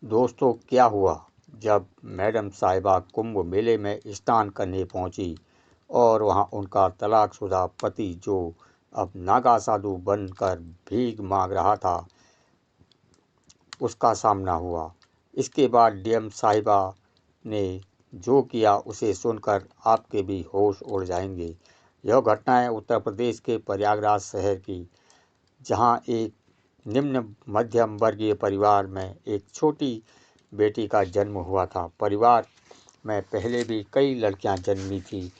दोस्तों, क्या हुआ जब मैडम साहिबा कुंभ मेले में स्नान करने पहुंची और वहां उनका तलाकशुदा पति, जो अब नागा साधु बनकर भीख मांग रहा था, उसका सामना हुआ। इसके बाद डीएम साहिबा ने जो किया उसे सुनकर आपके भी होश उड़ जाएंगे। यह घटना है उत्तर प्रदेश के प्रयागराज शहर की, जहां एक निम्न मध्यम वर्गीय परिवार में एक छोटी बेटी का जन्म हुआ था। परिवार में पहले भी कई लड़कियां जन्मी थी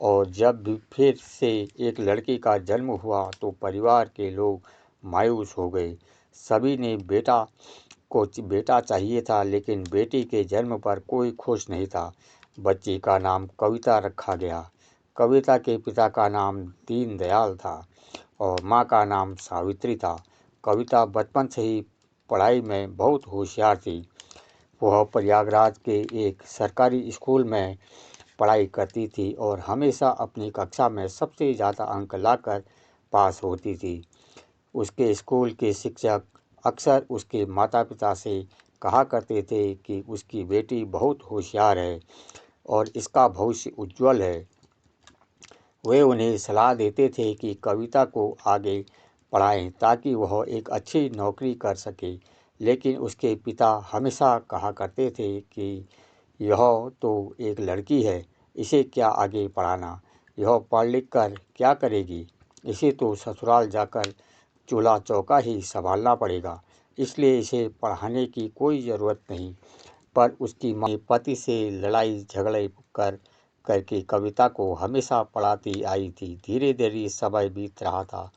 और जब भी फिर से एक लड़की का जन्म हुआ तो परिवार के लोग मायूस हो गए। सभी ने बेटा चाहिए था, लेकिन बेटी के जन्म पर कोई खुश नहीं था। बच्ची का नाम कविता रखा गया। कविता के पिता का नाम दीनदयाल था और माँ का नाम सावित्री था। कविता बचपन से ही पढ़ाई में बहुत होशियार थी। वह प्रयागराज के एक सरकारी स्कूल में पढ़ाई करती थी और हमेशा अपनी कक्षा में सबसे ज़्यादा अंक लाकर पास होती थी। उसके स्कूल के शिक्षक अक्सर उसके माता पिता से कहा करते थे कि उसकी बेटी बहुत होशियार है और इसका भविष्य उज्जवल है। वे उन्हें सलाह देते थे कि कविता को आगे पढ़ाएं ताकि वह एक अच्छी नौकरी कर सके, लेकिन उसके पिता हमेशा कहा करते थे कि यह तो एक लड़की है, इसे क्या आगे पढ़ाना, यह पढ़ लिख कर क्या करेगी, इसे तो ससुराल जाकर चूल्हा चौका ही संभालना पड़ेगा, इसलिए इसे पढ़ाने की कोई ज़रूरत नहीं। पर उसकी माँ ने पति से लड़ाई झगड़े करके कविता को हमेशा पढ़ाती आई थी। धीरे धीरे समय बीत रहा था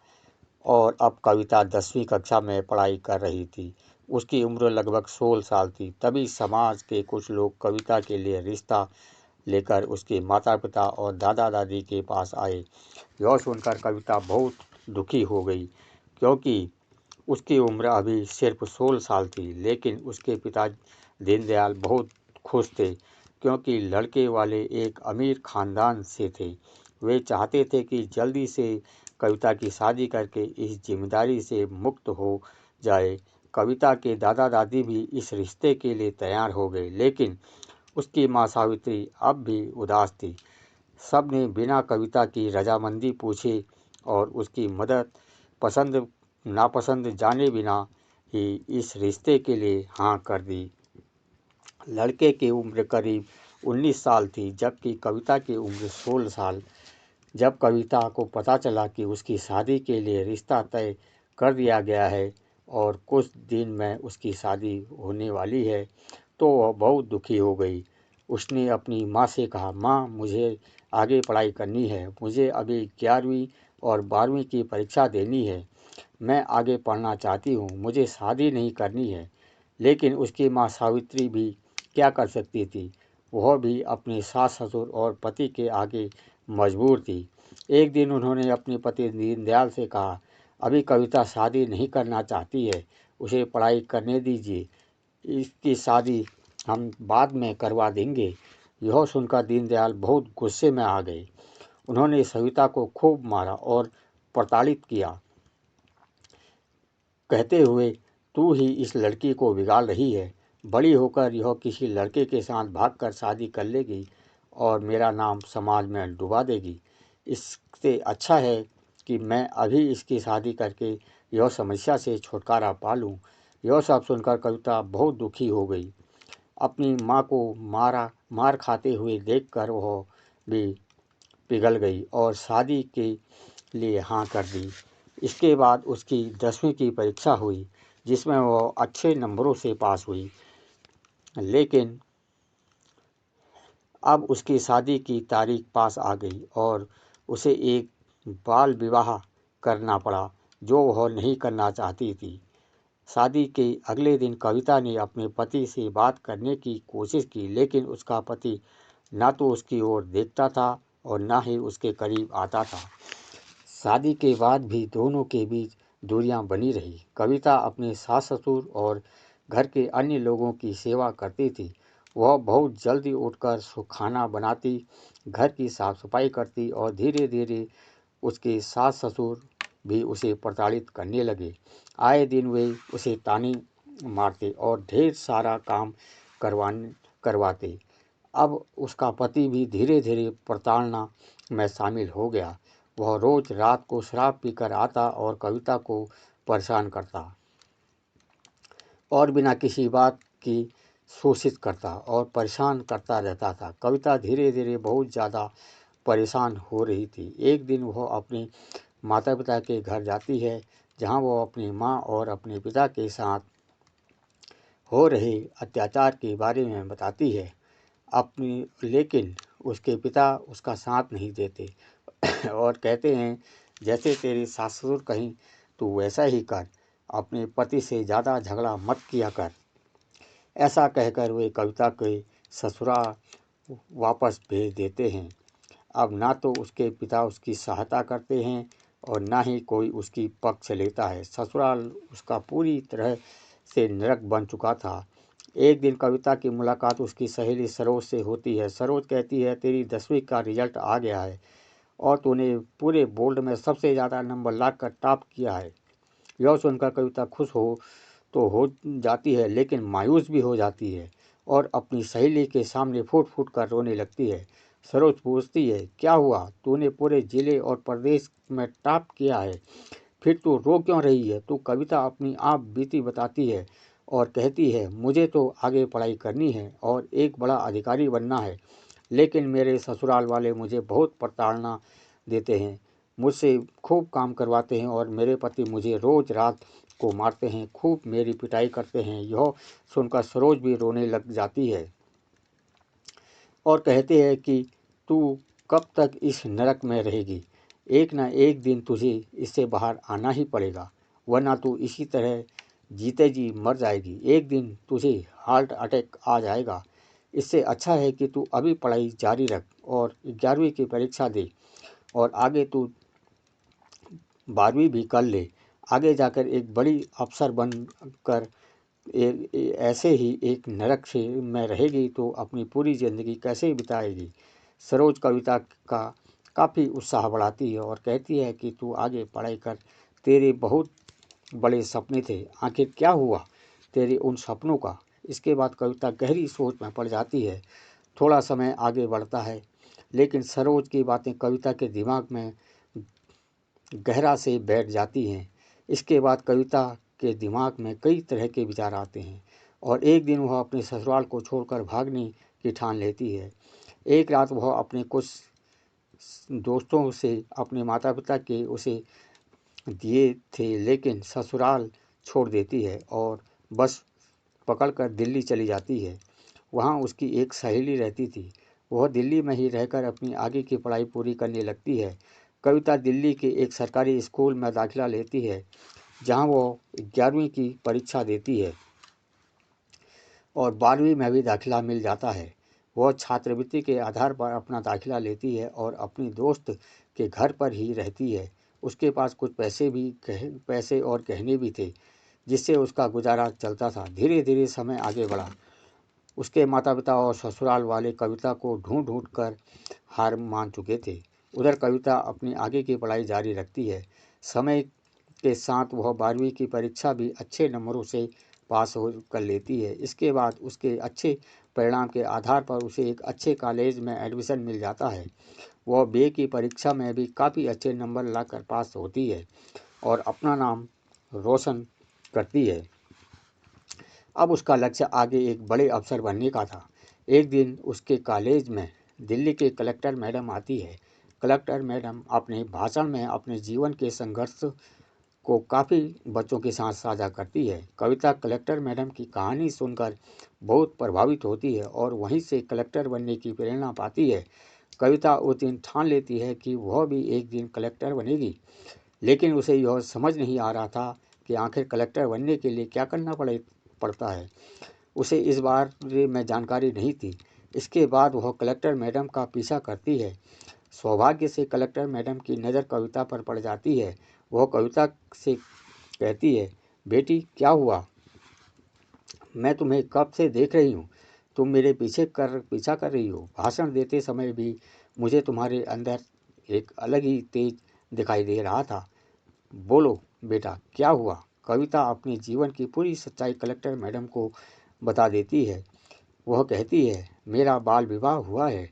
और अब कविता 10वीं कक्षा में पढ़ाई कर रही थी। उसकी उम्र लगभग 16 साल थी। तभी समाज के कुछ लोग कविता के लिए रिश्ता लेकर उसके माता पिता और दादा दादी के पास आए। यह सुनकर कविता बहुत दुखी हो गई, क्योंकि उसकी उम्र अभी सिर्फ 16 साल थी। लेकिन उसके पिता दीनदयाल बहुत खुश थे, क्योंकि लड़के वाले एक अमीर खानदान से थे। वे चाहते थे कि जल्दी से कविता की शादी करके इस जिम्मेदारी से मुक्त हो जाए। कविता के दादा दादी भी इस रिश्ते के लिए तैयार हो गए, लेकिन उसकी माँ सावित्री अब भी उदास थी। सब ने बिना कविता की रजामंदी पूछे और उसकी मदद पसंद नापसंद जाने बिना ही इस रिश्ते के लिए हाँ कर दी। लड़के की उम्र करीब 19 साल थी, जबकि कविता की उम्र 16 साल। जब कविता को पता चला कि उसकी शादी के लिए रिश्ता तय कर दिया गया है और कुछ दिन में उसकी शादी होने वाली है, तो वह बहुत दुखी हो गई। उसने अपनी माँ से कहा, माँ, मुझे आगे पढ़ाई करनी है, मुझे अभी 11वीं और 12वीं की परीक्षा देनी है, मैं आगे पढ़ना चाहती हूँ, मुझे शादी नहीं करनी है। लेकिन उसकी माँ सावित्री भी क्या कर सकती थी, वह भी अपने सास ससुर और पति के आगे मजबूर थी। एक दिन उन्होंने अपने पति दीनदयाल से कहा, अभी कविता शादी नहीं करना चाहती है, उसे पढ़ाई करने दीजिए, इसकी शादी हम बाद में करवा देंगे। यह सुनकर दीनदयाल बहुत गुस्से में आ गए। उन्होंने सविता को खूब मारा और प्रताड़ित किया, कहते हुए, तू ही इस लड़की को बिगाड़ रही है, बड़ी होकर यह किसी लड़के के साथ भागकर शादी कर लेगी और मेरा नाम समाज में डुबा देगी। इससे अच्छा है कि मैं अभी इसकी शादी करके यह समस्या से छुटकारा पा लूँ। यह सब सुनकर कविता बहुत दुखी हो गई। अपनी माँ को मार खाते हुए देखकर वह भी पिघल गई और शादी के लिए हाँ कर दी। इसके बाद उसकी 10वीं की परीक्षा हुई, जिसमें वह अच्छे नंबरों से पास हुई। लेकिन अब उसकी शादी की तारीख पास आ गई और उसे एक बाल विवाह करना पड़ा, जो वह नहीं करना चाहती थी। शादी के अगले दिन कविता ने अपने पति से बात करने की कोशिश की, लेकिन उसका पति ना तो उसकी ओर देखता था और ना ही उसके करीब आता था। शादी के बाद भी दोनों के बीच दूरियां बनी रही। कविता अपने सास ससुर और घर के अन्य लोगों की सेवा करती थी। वह बहुत जल्दी उठकर खाना बनाती, घर की साफ सफाई करती और धीरे धीरे उसके सास ससुर भी उसे प्रताड़ित करने लगे। आए दिन वे उसे ताने मारते और ढेर सारा काम करवाते। अब उसका पति भी धीरे धीरे प्रताड़ना में शामिल हो गया। वह रोज रात को शराब पीकर आता और कविता को परेशान करता और बिना किसी बात की शोषित करता और परेशान करता रहता था। कविता धीरे धीरे बहुत ज़्यादा परेशान हो रही थी। एक दिन वह अपने माता पिता के घर जाती है, जहाँ वह अपनी माँ और अपने पिता के साथ हो रहे अत्याचार के बारे में बताती है। लेकिन उसके पिता उसका साथ नहीं देते और कहते हैं, जैसे तेरे सास ससुर कहीं तू वैसा ही कर, अपने पति से ज़्यादा झगड़ा मत किया कर। ऐसा कहकर वे कविता के ससुराल वापस भेज देते हैं। अब ना तो उसके पिता उसकी सहायता करते हैं और ना ही कोई उसकी पक्ष लेता है। ससुराल उसका पूरी तरह से नरक बन चुका था। एक दिन कविता की मुलाकात उसकी सहेली सरोज से होती है। सरोज कहती है, तेरी 10वीं का रिजल्ट आ गया है और तूने पूरे बोर्ड में सबसे ज़्यादा नंबर लाकर टॉप किया है। यह सुनकर कविता खुश हो जाती है, लेकिन मायूस भी हो जाती है और अपनी सहेली के सामने फूट फूट कर रोने लगती है। सरोज पूछती है, क्या हुआ? तूने पूरे जिले और प्रदेश में टॉप किया है, फिर तू रो क्यों रही है? तू कविता अपनी आप बीती बताती है और कहती है, मुझे तो आगे पढ़ाई करनी है और एक बड़ा अधिकारी बनना है, लेकिन मेरे ससुराल वाले मुझे बहुत प्रताड़ना देते हैं, मुझसे खूब काम करवाते हैं और मेरे पति मुझे रोज़ रात को मारते हैं, खूब मेरी पिटाई करते हैं। यह सुनकर सरोज भी रोने लग जाती है और कहते हैं कि तू कब तक इस नरक में रहेगी? एक ना एक दिन तुझे इससे बाहर आना ही पड़ेगा, वरना तू इसी तरह जीते जी मर जाएगी। एक दिन तुझे हार्ट अटैक आ जाएगा। इससे अच्छा है कि तू अभी पढ़ाई जारी रख और 11वीं की परीक्षा दे और आगे तू 12वीं भी कर ले। आगे जाकर एक बड़ी अफसर बन कर ऐसे ही एक नरक से में रहेगी तो अपनी पूरी ज़िंदगी कैसे बिताएगी? सरोज कविता का काफ़ी उत्साह बढ़ाती है और कहती है कि तू आगे पढ़ाई कर, तेरे बहुत बड़े सपने थे, आखिर क्या हुआ तेरे उन सपनों का? इसके बाद कविता गहरी सोच में पड़ जाती है। थोड़ा समय आगे बढ़ता है, लेकिन सरोज की बातें कविता के दिमाग में गहरा से बैठ जाती हैं। इसके बाद कविता के दिमाग में कई तरह के विचार आते हैं और एक दिन वह अपने ससुराल को छोड़कर भागने की ठान लेती है। एक रात वह अपने कुछ दोस्तों से अपने माता पिता के उसे दिए थे, लेकिन ससुराल छोड़ देती है और बस पकड़कर दिल्ली चली जाती है। वहाँ उसकी एक सहेली रहती थी। वह दिल्ली में ही रहकर अपनी आगे की पढ़ाई पूरी करने लगती है। कविता दिल्ली के एक सरकारी स्कूल में दाखिला लेती है, जहाँ वो 11वीं की परीक्षा देती है और 12वीं में भी दाखिला मिल जाता है। वह छात्रवृत्ति के आधार पर अपना दाखिला लेती है और अपनी दोस्त के घर पर ही रहती है। उसके पास कुछ पैसे और गहने भी थे, जिससे उसका गुजारा चलता था। धीरे धीरे समय आगे बढ़ा। उसके माता पिता और ससुराल वाले कविता को ढूंढ ढूंढ कर हार मान चुके थे। उधर कविता अपनी आगे की पढ़ाई जारी रखती है। समय के साथ वह 12वीं की परीक्षा भी अच्छे नंबरों से पास हो कर लेती है। इसके बाद उसके अच्छे परिणाम के आधार पर उसे एक अच्छे कॉलेज में एडमिशन मिल जाता है। वह बीए की परीक्षा में भी काफ़ी अच्छे नंबर लाकर पास होती है और अपना नाम रोशन करती है। अब उसका लक्ष्य आगे एक बड़े अफसर बनने का था। एक दिन उसके कॉलेज में दिल्ली के कलेक्टर मैडम आती है। कलेक्टर मैडम अपने भाषण में अपने जीवन के संघर्ष को काफ़ी बच्चों के साथ साझा करती है। कविता कलेक्टर मैडम की कहानी सुनकर बहुत प्रभावित होती है और वहीं से कलेक्टर बनने की प्रेरणा पाती है। कविता उस दिन ठान लेती है कि वह भी एक दिन कलेक्टर बनेगी, लेकिन उसे यह समझ नहीं आ रहा था कि आखिर कलेक्टर बनने के लिए क्या करना पड़ता है। उसे इस बारे में जानकारी नहीं थी। इसके बाद वह कलेक्टर मैडम का पीछा करती है। सौभाग्य से कलेक्टर मैडम की नज़र कविता पर पड़ जाती है। वह कविता से कहती है, बेटी क्या हुआ? मैं तुम्हें कब से देख रही हूँ, तुम मेरे पीछा कर रही हो। भाषण देते समय भी मुझे तुम्हारे अंदर एक अलग ही तेज दिखाई दे रहा था। बोलो बेटा क्या हुआ? कविता अपने जीवन की पूरी सच्चाई कलेक्टर मैडम को बता देती है। वह कहती है, मेरा बाल विवाह हुआ है।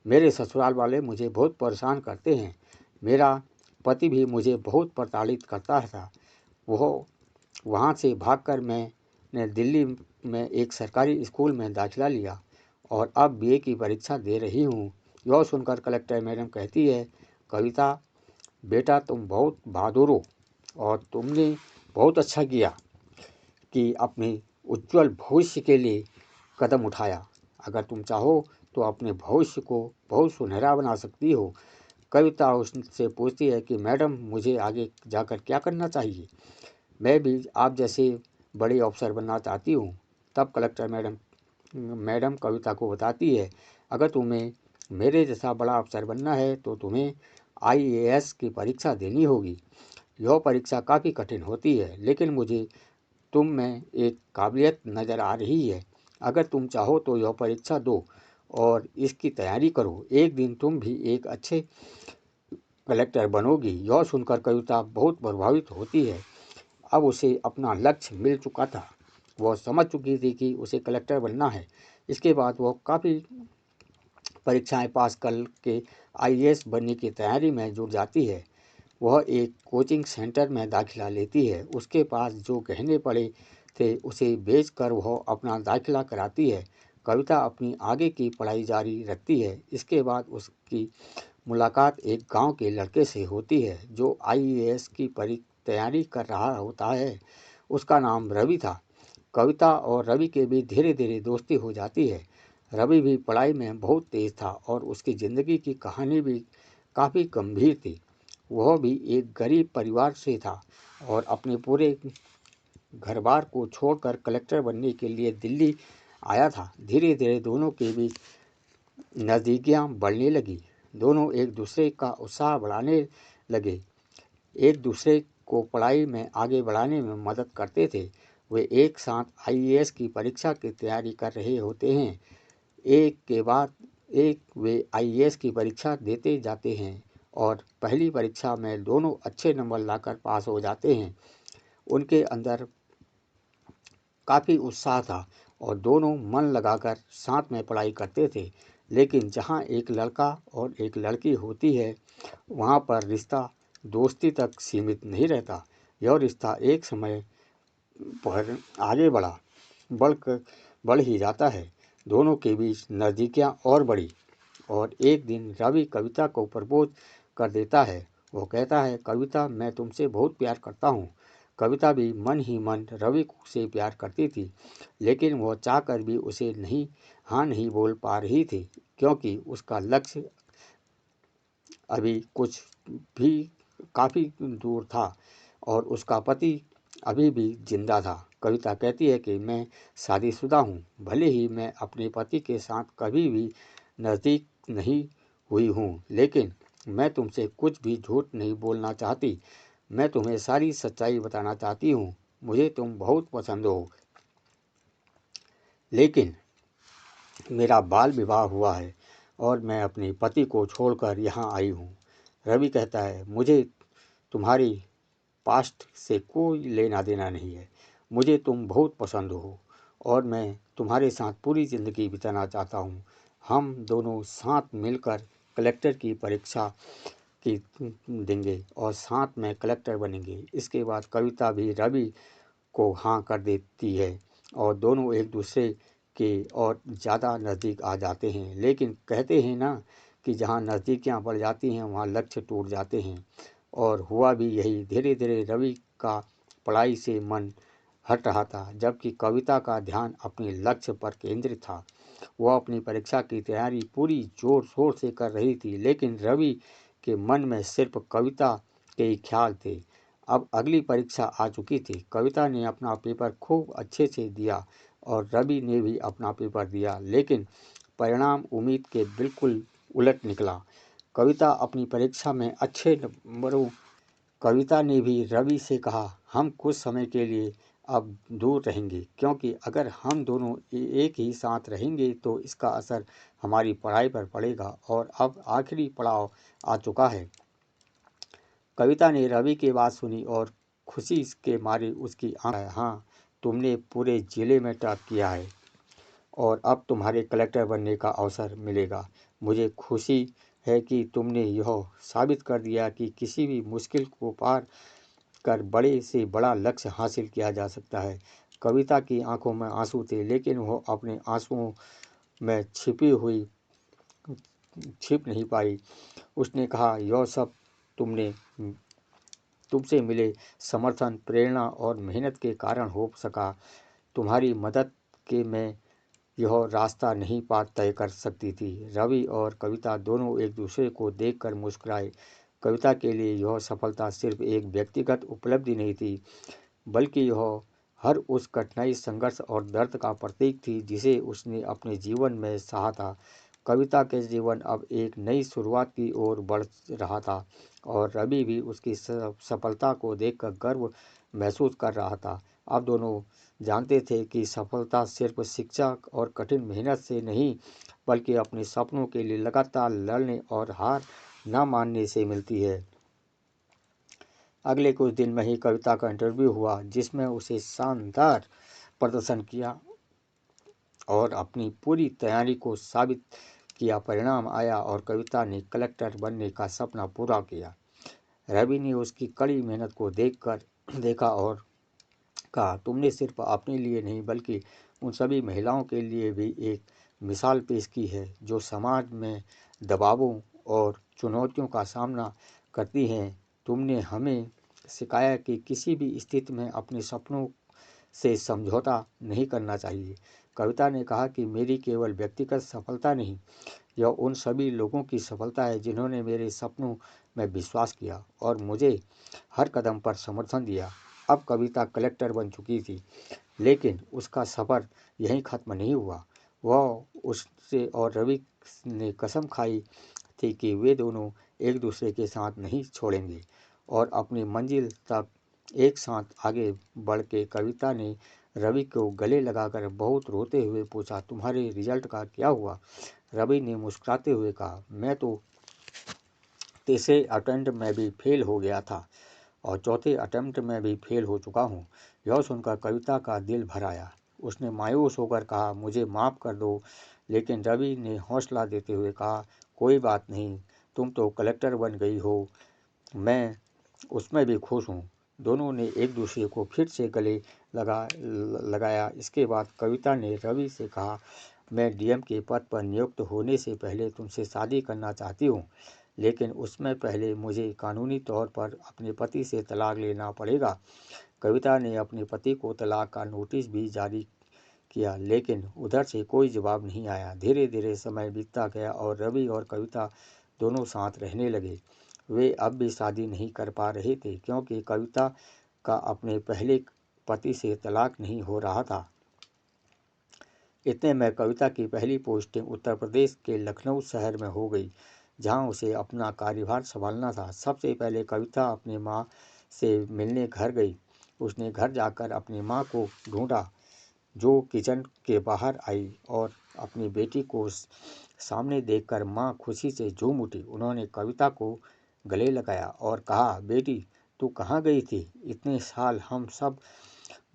मेरे ससुराल वाले मुझे बहुत परेशान करते हैं। मेरा पति भी मुझे बहुत प्रताड़ित करता था। वह वहाँ से भागकर मैंने दिल्ली में एक सरकारी स्कूल में दाखिला लिया और अब बीए की परीक्षा दे रही हूँ। यह सुनकर कलेक्टर मैडम कहती है, कविता बेटा तुम बहुत बहादुर हो और तुमने बहुत अच्छा किया कि अपने उज्जवल भविष्य के लिए कदम उठाया। अगर तुम चाहो तो अपने भविष्य को बहुत सुनहरा बना सकती हो। कविता उससे पूछती है कि मैडम मुझे आगे जाकर क्या करना चाहिए। मैं भी आप जैसे बड़े अफसर बनना चाहती हूँ। तब कलेक्टर मैडम कविता को बताती है, अगर तुम्हें मेरे जैसा बड़ा अफसर बनना है तो तुम्हें आईएएस की परीक्षा देनी होगी। यह परीक्षा काफ़ी कठिन होती है, लेकिन मुझे तुम में एक काबिलियत नज़र आ रही है। अगर तुम चाहो तो यह परीक्षा दो और इसकी तैयारी करो। एक दिन तुम भी एक अच्छे कलेक्टर बनोगी। यह सुनकर कविता बहुत प्रभावित होती है। अब उसे अपना लक्ष्य मिल चुका था। वह समझ चुकी थी कि उसे कलेक्टर बनना है। इसके बाद वह काफ़ी परीक्षाएं पास करके आईएएस बनने की तैयारी में जुट जाती है। वह एक कोचिंग सेंटर में दाखिला लेती है। उसके पास जो गहने पड़े थे उसे बेचकर वह अपना दाखिला कराती है। कविता अपनी आगे की पढ़ाई जारी रखती है। इसके बाद उसकी मुलाकात एक गांव के लड़के से होती है जो आईएएस की तैयारी कर रहा होता है। उसका नाम रवि था। कविता और रवि के बीच धीरे धीरे दोस्ती हो जाती है। रवि भी पढ़ाई में बहुत तेज था और उसकी ज़िंदगी की कहानी भी काफ़ी गंभीर थी। वह भी एक गरीब परिवार से था और अपने पूरे घर बार को छोड़कर कलेक्टर बनने के लिए दिल्ली आया था। धीरे धीरे दोनों के बीच नज़दीकियाँ बढ़ने लगी। दोनों एक दूसरे का उत्साह बढ़ाने लगे। एक दूसरे को पढ़ाई में आगे बढ़ाने में मदद करते थे। वे एक साथ आईएएस की परीक्षा की तैयारी कर रहे होते हैं। एक के बाद एक वे आईएएस की परीक्षा देते जाते हैं और पहली परीक्षा में दोनों अच्छे नंबर लाकर पास हो जाते हैं। उनके अंदर काफ़ी उत्साह था और दोनों मन लगाकर साथ में पढ़ाई करते थे। लेकिन जहाँ एक लड़का और एक लड़की होती है वहाँ पर रिश्ता दोस्ती तक सीमित नहीं रहता। यह रिश्ता एक समय पर आगे बढ़ ही जाता है। दोनों के बीच नज़दीकियाँ और बढ़ी और एक दिन रवि कविता को प्रपोज कर देता है। वो कहता है, कविता मैं तुमसे बहुत प्यार करता हूँ। कविता भी मन ही मन रवि से प्यार करती थी, लेकिन वह चाहकर भी उसे हाँ नहीं बोल पा रही थी, क्योंकि उसका लक्ष्य अभी कुछ भी काफ़ी दूर था और उसका पति अभी भी जिंदा था। कविता कहती है कि मैं शादीशुदा हूँ, भले ही मैं अपने पति के साथ कभी भी नज़दीक नहीं हुई हूँ, लेकिन मैं तुमसे कुछ भी झूठ नहीं बोलना चाहती। मैं तुम्हें सारी सच्चाई बताना चाहती हूँ। मुझे तुम बहुत पसंद हो, लेकिन मेरा बाल विवाह हुआ है और मैं अपने पति को छोड़कर यहाँ आई हूँ। रवि कहता है, मुझे तुम्हारी पास्ट से कोई लेना देना नहीं है। मुझे तुम बहुत पसंद हो और मैं तुम्हारे साथ पूरी ज़िंदगी बिताना चाहता हूँ। हम दोनों साथ मिलकर कलेक्टर की परीक्षा की देंगे और साथ में कलेक्टर बनेंगे। इसके बाद कविता भी रवि को हाँ कर देती है और दोनों एक दूसरे के और ज़्यादा नज़दीक आ जाते हैं। लेकिन कहते हैं ना कि जहाँ नज़दीकियाँ बढ़ जाती हैं वहाँ लक्ष्य टूट जाते हैं, और हुआ भी यही। धीरे धीरे रवि का पढ़ाई से मन हट रहा था, जबकि कविता का ध्यान अपने लक्ष्य पर केंद्रित था। वह अपनी परीक्षा की तैयारी पूरी जोर शोर से कर रही थी, लेकिन रवि के मन में सिर्फ कविता के ही ख्याल थे। अब अगली परीक्षा आ चुकी थी। कविता ने अपना पेपर खूब अच्छे से दिया और रवि ने भी अपना पेपर दिया, लेकिन परिणाम उम्मीद के बिल्कुल उलट निकला। कविता अपनी परीक्षा में अच्छे नंबरों कविता ने भी रवि से कहा, हम कुछ समय के लिए अब दूर रहेंगे, क्योंकि अगर हम दोनों एक ही साथ रहेंगे तो इसका असर हमारी पढ़ाई पर पड़ेगा और अब आखिरी पड़ाव आ चुका है। कविता ने रवि की बात सुनी और खुशी के मारे उसकी आँख, हाँ, तुमने पूरे जिले में टॉप किया है और अब तुम्हारे कलेक्टर बनने का अवसर मिलेगा। मुझे खुशी है कि तुमने यह साबित कर दिया कि किसी भी मुश्किल को पार कर बड़े से बड़ा लक्ष्य हासिल किया जा सकता है। कविता की आंखों में आंसू थे, लेकिन वह अपने आंसुओं में छिप नहीं पाई। उसने कहा, यह सब तुमने तुमसे मिले समर्थन, प्रेरणा और मेहनत के कारण हो सका। तुम्हारी मदद के मैं यह रास्ता नहीं पार तय कर सकती थी। रवि और कविता दोनों एक दूसरे को देखकर मुस्कुराए। कविता के लिए यह सफलता सिर्फ एक व्यक्तिगत उपलब्धि नहीं थी, बल्कि यह हर उस कठिनाई, संघर्ष और दर्द का प्रतीक थी जिसे उसने अपने जीवन में सहा था। कविता के जीवन अब एक नई शुरुआत की ओर बढ़ रहा था और रवि भी उसकी सफलता को देखकर गर्व महसूस कर रहा था। अब दोनों जानते थे कि सफलता सिर्फ शिक्षा और कठिन मेहनत से नहीं, बल्कि अपने सपनों के लिए लगातार लड़ने और हार न मानने से मिलती है। अगले कुछ दिन में ही कविता का इंटरव्यू हुआ, जिसमें उसे शानदार प्रदर्शन किया और अपनी पूरी तैयारी को साबित किया। परिणाम आया और कविता ने कलेक्टर बनने का सपना पूरा किया। रवि ने उसकी कड़ी मेहनत को देखा और कहा, तुमने सिर्फ अपने लिए नहीं बल्कि उन सभी महिलाओं के लिए भी एक मिसाल पेश की है जो समाज में दबावों और चुनौतियों का सामना करती हैं। तुमने हमें सिखाया कि किसी भी स्थिति में अपने सपनों से समझौता नहीं करना चाहिए। कविता ने कहा कि मेरी केवल व्यक्तिगत सफलता नहीं, यह उन सभी लोगों की सफलता है जिन्होंने मेरे सपनों में विश्वास किया और मुझे हर कदम पर समर्थन दिया। अब कविता कलेक्टर बन चुकी थी, लेकिन उसका सफ़र यहीं ख़त्म नहीं हुआ। वह उससे और रवि ने कसम खाई थी कि वे दोनों एक दूसरे के साथ नहीं छोड़ेंगे और अपनी मंजिल तक एक साथ आगे बढ़ के कविता ने रवि को गले लगाकर बहुत रोते हुए पूछा, तुम्हारे रिजल्ट का क्या हुआ? रवि ने मुस्कुराते हुए कहा, मैं तो तीसरे अटेम्प्ट में भी फेल हो गया था और चौथे अटेम्प्ट में भी फेल हो चुका हूँ। यह सुनकर कविता का दिल भर आया। उसने मायूस होकर कहा, मुझे माफ़ कर दो। लेकिन रवि ने हौसला देते हुए कहा, कोई बात नहीं, तुम तो कलेक्टर बन गई हो, मैं उसमें भी खुश हूँ। दोनों ने एक दूसरे को फिर से गले लगाया। इसके बाद कविता ने रवि से कहा, मैं डीएम के पद पर नियुक्त होने से पहले तुमसे शादी करना चाहती हूँ, लेकिन उसमें पहले मुझे कानूनी तौर पर अपने पति से तलाक लेना पड़ेगा। कविता ने अपने पति को तलाक का नोटिस भी जारी किया, लेकिन उधर से कोई जवाब नहीं आया। धीरे धीरे समय बीतता गया और रवि और कविता दोनों साथ रहने लगे। वे अब भी शादी नहीं कर पा रहे थे, क्योंकि कविता का अपने पहले पति से तलाक नहीं हो रहा था। इतने में कविता की पहली पोस्टिंग उत्तर प्रदेश के लखनऊ शहर में हो गई, जहां उसे अपना कार्यभार संभालना था। सबसे पहले कविता अपनी माँ से मिलने घर गई। उसने घर जाकर अपनी माँ को ढूंढा, जो किचन के बाहर आई और अपनी बेटी को सामने देखकर माँ खुशी से झूम उठी। उन्होंने कविता को गले लगाया और कहा, बेटी, तू कहाँ गई थी? इतने साल हम सब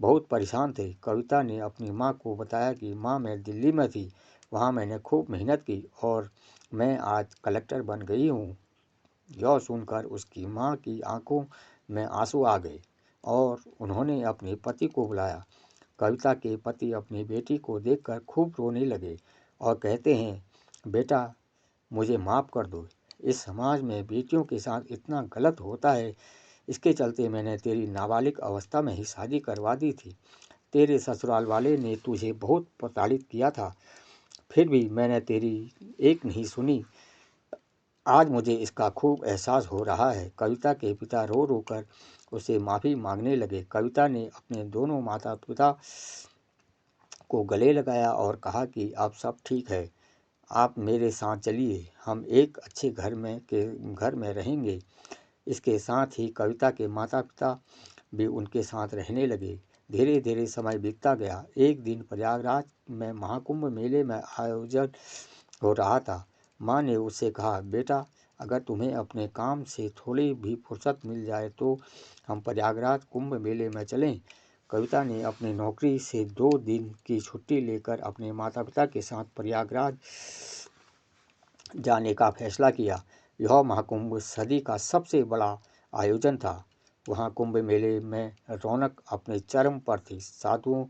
बहुत परेशान थे। कविता ने अपनी माँ को बताया कि माँ, मैं दिल्ली में थी, वहाँ मैंने खूब मेहनत की और मैं आज कलेक्टर बन गई हूँ। यह सुनकर उसकी माँ की आंखों में आंसू आ गए और उन्होंने अपने पति को बुलाया। कविता के पति अपनी बेटी को देखकर खूब रोने लगे और कहते हैं, बेटा, मुझे माफ़ कर दो। इस समाज में बेटियों के साथ इतना गलत होता है, इसके चलते मैंने तेरी नाबालिग अवस्था में ही शादी करवा दी थी। तेरे ससुराल वाले ने तुझे बहुत प्रताड़ित किया था, फिर भी मैंने तेरी एक नहीं सुनी। आज मुझे इसका खूब एहसास हो रहा है। कविता के पिता रो रो कर उसे माफ़ी मांगने लगे। कविता ने अपने दोनों माता पिता को गले लगाया और कहा कि अब सब ठीक है, आप मेरे साथ चलिए, हम एक अच्छे घर में रहेंगे। इसके साथ ही कविता के माता पिता भी उनके साथ रहने लगे। धीरे धीरे समय बीतता गया। एक दिन प्रयागराज में महाकुंभ मेले में आयोजन हो रहा था। माँ ने उससे कहा, बेटा, अगर तुम्हें अपने काम से थोड़ी भी फुर्सत मिल जाए तो हम प्रयागराज कुंभ मेले में चलें। कविता ने अपनी नौकरी से 2 दिन की छुट्टी लेकर अपने माता पिता के साथ प्रयागराज जाने का फैसला किया। यह महाकुंभ सदी का सबसे बड़ा आयोजन था। वहाँ कुंभ मेले में रौनक अपने चरम पर थी। साधुओं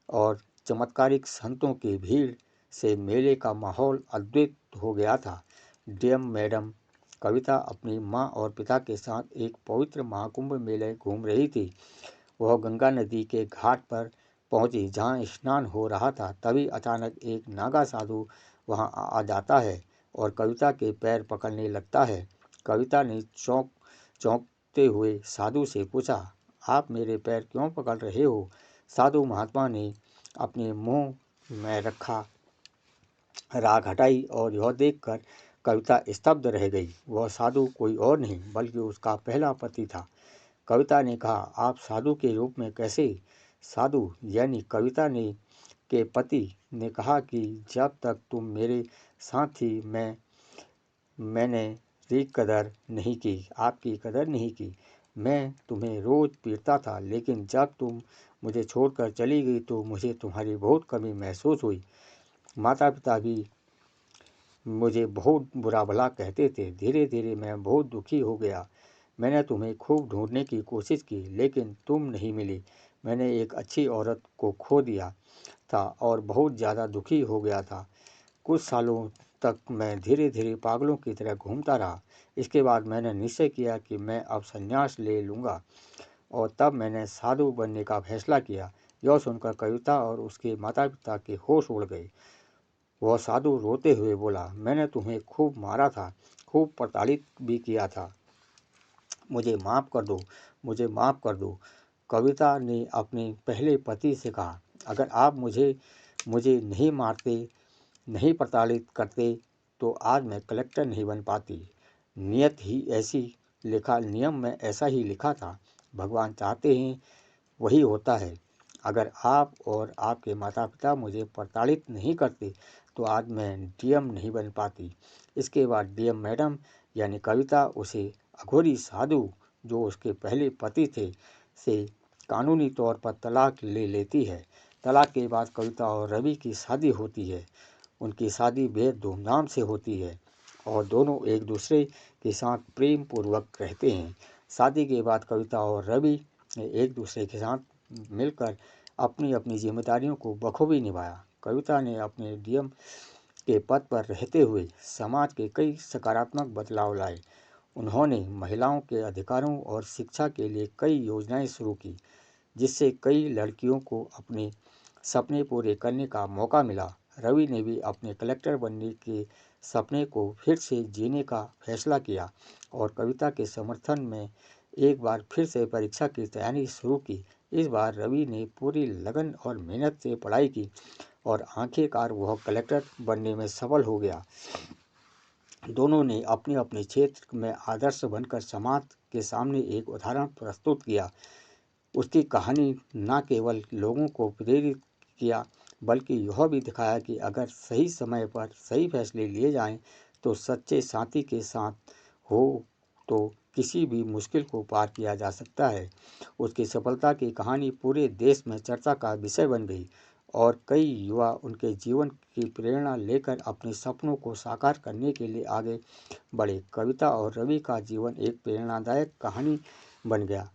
और चमत्कारिक संतों की भीड़ से मेले का माहौल अद्भुत हो गया था। डीएम मैडम कविता अपनी माँ और पिता के साथ एक पवित्र महाकुंभ मेले घूम रही थी। वह गंगा नदी के घाट पर पहुंची जहां स्नान हो रहा था। तभी अचानक एक नागा साधु वहां आ जाता है और कविता के पैर पकड़ने लगता है। कविता ने चौंकते हुए साधु से पूछा, आप मेरे पैर क्यों पकड़ रहे हो? साधु महात्मा ने अपने मुंह में रखा राख हटाई और यह देखकर कविता स्तब्ध रह गई। वह साधु कोई और नहीं बल्कि उसका पहला पति था। कविता ने कहा, आप साधु के रूप में कैसे? साधु यानी कविता ने के पति ने कहा कि जब तक तुम मेरे साथ थी मैंने कदर नहीं की, आपकी कदर नहीं की। मैं तुम्हें रोज पीटता था, लेकिन जब तुम मुझे छोड़कर चली गई तो मुझे तुम्हारी बहुत कमी महसूस हुई। माता पिता भी मुझे बहुत बुरा भला कहते थे। धीरे धीरे मैं बहुत दुखी हो गया। मैंने तुम्हें खूब ढूंढने की कोशिश की, लेकिन तुम नहीं मिली। मैंने एक अच्छी औरत को खो दिया था और बहुत ज़्यादा दुखी हो गया था। कुछ सालों तक मैं धीरे धीरे पागलों की तरह घूमता रहा। इसके बाद मैंने निश्चय किया कि मैं अब संन्यास ले लूँगा और तब मैंने साधु बनने का फैसला किया। यह सुनकर कविता और उसके माता पिता के होश उड़ गए। वह साधु रोते हुए बोला, मैंने तुम्हें खूब मारा था, खूब प्रताड़ित भी किया था। मुझे माफ़ कर दो, मुझे माफ़ कर दो। कविता ने अपने पहले पति से कहा, अगर आप मुझे नहीं मारते, नहीं प्रताड़ित करते तो आज मैं कलेक्टर नहीं बन पाती। नियम में ऐसा ही लिखा था। भगवान चाहते हैं वही होता है। अगर आप और आपके माता पिता मुझे प्रताड़ित नहीं करते तो आज मैं डीएम नहीं बन पाती। इसके बाद डीएम मैडम यानी कविता उसे अघोरी साधु जो उसके पहले पति थे से कानूनी तौर पर तलाक ले लेती है। तलाक के बाद कविता और रवि की शादी होती है। उनकी शादी बेहद धूमधाम से होती है और दोनों एक दूसरे के साथ प्रेम पूर्वक रहते हैं। शादी के बाद कविता और रवि ने एक दूसरे के साथ मिलकर अपनी अपनी जिम्मेदारियों को बखूबी निभाया। कविता ने अपने डीएम के पद पर रहते हुए समाज के कई सकारात्मक बदलाव लाए। उन्होंने महिलाओं के अधिकारों और शिक्षा के लिए कई योजनाएं शुरू की, जिससे कई लड़कियों को अपने सपने पूरे करने का मौका मिला। रवि ने भी अपने कलेक्टर बनने के सपने को फिर से जीने का फैसला किया और कविता के समर्थन में एक बार फिर से परीक्षा की तैयारी शुरू की। इस बार रवि ने पूरी लगन और मेहनत से पढ़ाई की और आखिरकार वह कलेक्टर बनने में सफल हो गया। दोनों ने अपने अपने क्षेत्र में आदर्श बनकर समाज के सामने एक उदाहरण प्रस्तुत किया। उसकी कहानी न केवल लोगों को प्रेरित किया बल्कि यह भी दिखाया कि अगर सही समय पर सही फैसले लिए जाएं तो सच्चे साथी के साथ हो तो किसी भी मुश्किल को पार किया जा सकता है। उसकी सफलता की कहानी पूरे देश में चर्चा का विषय बन गई और कई युवा उनके जीवन की प्रेरणा लेकर अपने सपनों को साकार करने के लिए आगे बढ़े। कविता और रवि का जीवन एक प्रेरणादायक कहानी बन गया।